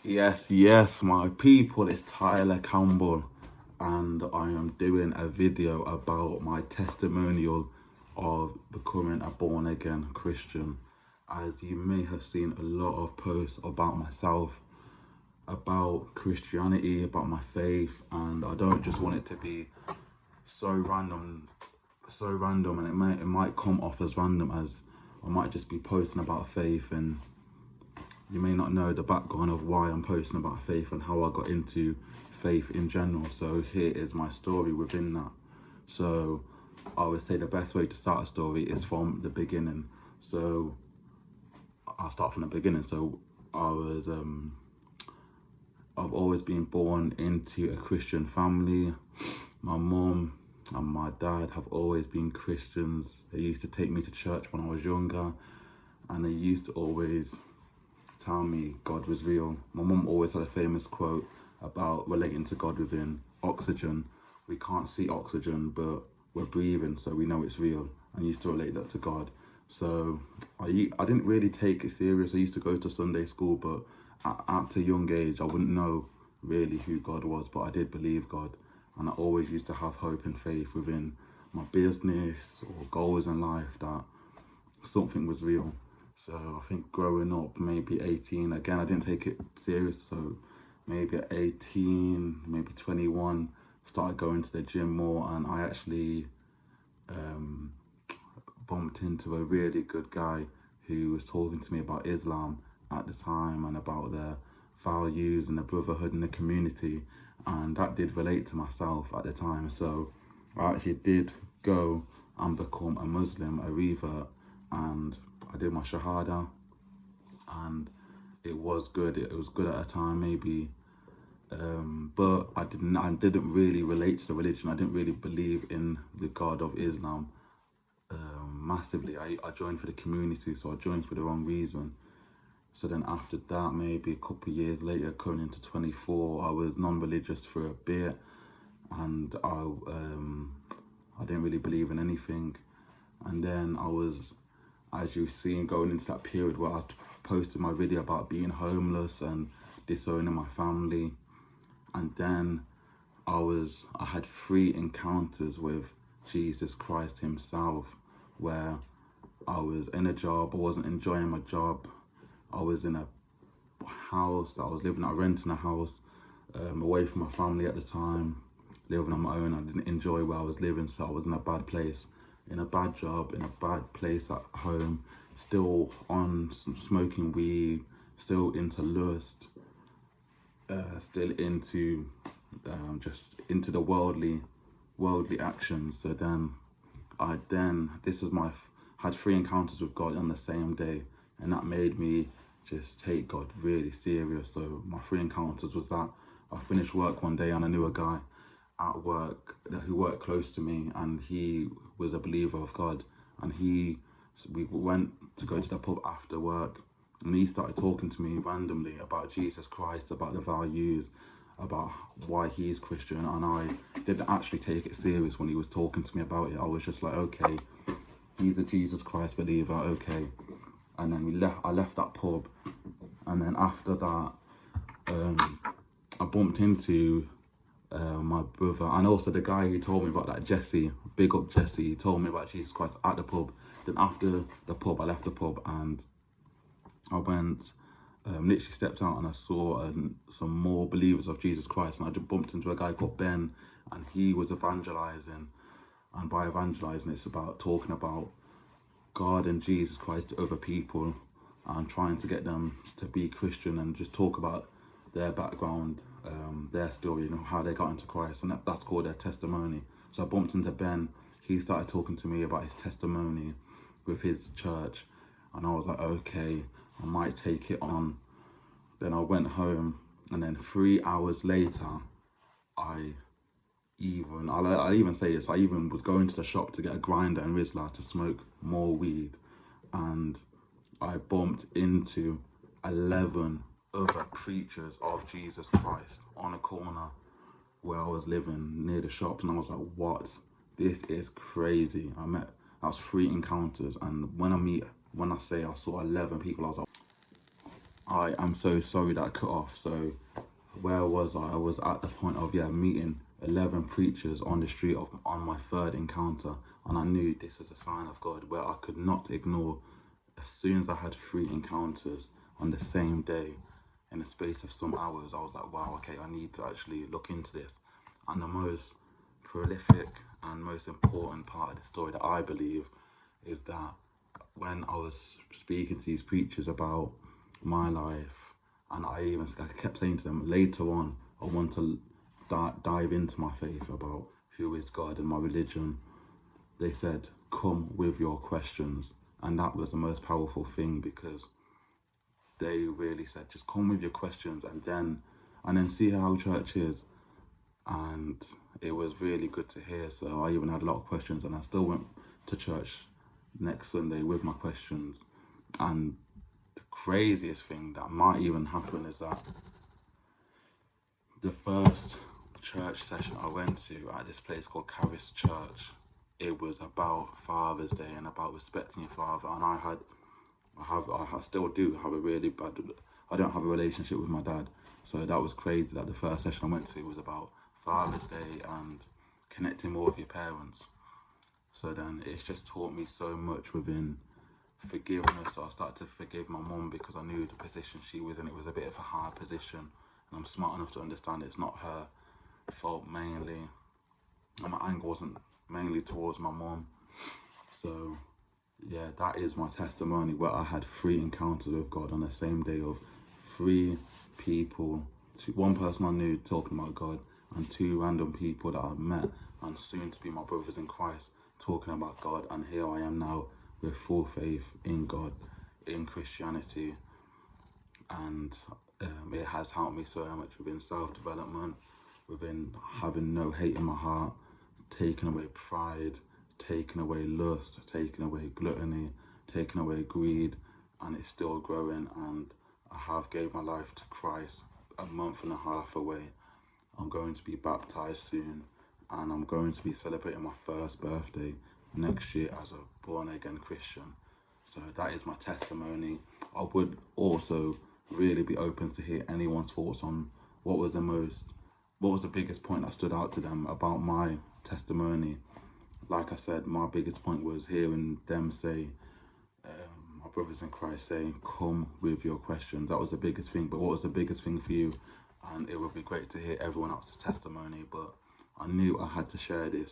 Yes, my people, it's Tyler Campbell, and I am doing a video about my testimonial of becoming a born again Christian. As you may have seen a lot of posts about myself, about Christianity, about my faith, and I don't just want it to be so random, and it might come off as random, as I might just be posting about faith, and you may not know the background of why I'm posting about faith and how I got into faith in general. So here is my story within that. So I would say the best way to start a story is from the beginning. So I'll start from the beginning. So I've always been born into a Christian family. My mum and my dad have always been Christians. They used to take me to church when I was younger, and they used to always tell me God was real. My mum always had a famous quote about relating to God within oxygen. We can't see oxygen, but we're breathing, so we know it's real, and used to relate that to God. So I didn't really take it serious. I used to go to Sunday school, but at a young age I wouldn't know really who God was, but I did believe God, and I always used to have hope and faith within my business or goals in life that something was real. So I think growing up, maybe 18, again, I didn't take it serious. So maybe at 18, maybe 21, started going to the gym more, and I actually bumped into a really good guy who was talking to me about Islam at the time and about their values and the brotherhood in the community, and that did relate to myself at the time. So I actually did go and become a Muslim, a revert, and I did my Shahada, and it was good. It was good at a time, maybe, but I didn't really relate to the religion. I didn't really believe in the God of Islam massively. I joined for the community, so I joined for the wrong reason. So then after that, maybe a couple of years later, coming into 24, I was non-religious for a bit, and I didn't really believe in anything. And then I was, as you've seen, going into that period where I was posting my video about being homeless and disowning my family. And then I had 3 encounters with Jesus Christ himself, where I was in a job, I wasn't enjoying my job. I was in a house that I was living at, renting a house, away from my family at the time, living on my own. I didn't enjoy where I was living, so I was in a bad place, in a bad job, in a bad place at home, still on smoking weed, still into lust, still into just into the worldly actions. So then had 3 encounters with God on the same day, and that made me just take God really serious. So my 3 encounters was that I finished work one day and I knew a guy at work who worked close to me, and he was a believer of God, and we went to go to the pub after work, and he started talking to me randomly about Jesus Christ, about the values, about why he's Christian, and I didn't actually take it serious when he was talking to me about it. I was just like, okay, he's a Jesus Christ believer, okay. And then I left that pub, and then after that, I bumped into my brother, and also the guy who told me about that, Jesse, big up Jesse, he told me about Jesus Christ at the pub. Then after the pub, I left the pub and I went, literally stepped out, and I saw some more believers of Jesus Christ, and I just bumped into a guy called Ben, and he was evangelizing. And by evangelizing, it's about talking about God and Jesus Christ to other people, and trying to get them to be Christian and just talk about their background, their story, how they got into Christ, and that's called their testimony. So I bumped into Ben. He started talking to me about his testimony with his church, and I was like, okay, I might take it on. Then I went home, and then 3 hours later, I even say this, I even was going to the shop to get a grinder and Rizla to smoke more weed, and I bumped into 11 other preachers of Jesus Christ on a corner where I was living near the shops, and I was like, what? This is crazy. That was 3 encounters, and when I say I saw 11 people, I am so sorry that cut off. So where was I? I was at the point of meeting 11 preachers on the street on my third encounter, and I knew this is a sign of God where I could not ignore. As soon as I had 3 encounters on the same day, in the space of some hours, I was like, wow, okay, I need to actually look into this. And the most prolific and most important part of the story that I believe is that when I was speaking to these preachers about my life, and I kept saying to them, later on, I want to dive into my faith about who is God and my religion. They said, come with your questions. And that was the most powerful thing, because they really said, just come with your questions and then see how church is. And it was really good to hear. So I even had a lot of questions, and I still went to church next Sunday with my questions. And the craziest thing that might even happen is that the first church session I went to at this place called Caris Church, it was about Father's Day and about respecting your father. And I still do have a really bad, I don't have a relationship with my dad. So that was crazy that the first session I went to was about Father's Day and connecting more with your parents. So then it's just taught me so much within forgiveness. So I started to forgive my mum, because I knew the position she was in. It was a bit of a hard position, and I'm smart enough to understand it's not her fault mainly, and my anger wasn't mainly towards my mum. So yeah, that is my testimony, where I had 3 encounters with God on the same day, of 3 people, one person I knew talking about God, and 2 random people that I've met and soon to be my brothers in Christ talking about God. And here I am now with full faith in God, in Christianity, and it has helped me so much within self-development, within having no hate in my heart, taking away pride, taking away lust, taking away gluttony, taking away greed. And it's still growing, and I have gave my life to Christ a month and a half away. I'm going to be baptized soon, and I'm going to be celebrating my first birthday next year as a born-again Christian. So that is my testimony. I would also really be open to hear anyone's thoughts on what was the biggest point that stood out to them about my testimony. Like I said, my biggest point was hearing them say, my brothers in Christ saying, come with your questions. That was the biggest thing. But what was the biggest thing for you? And it would be great to hear everyone else's testimony, but I knew I had to share this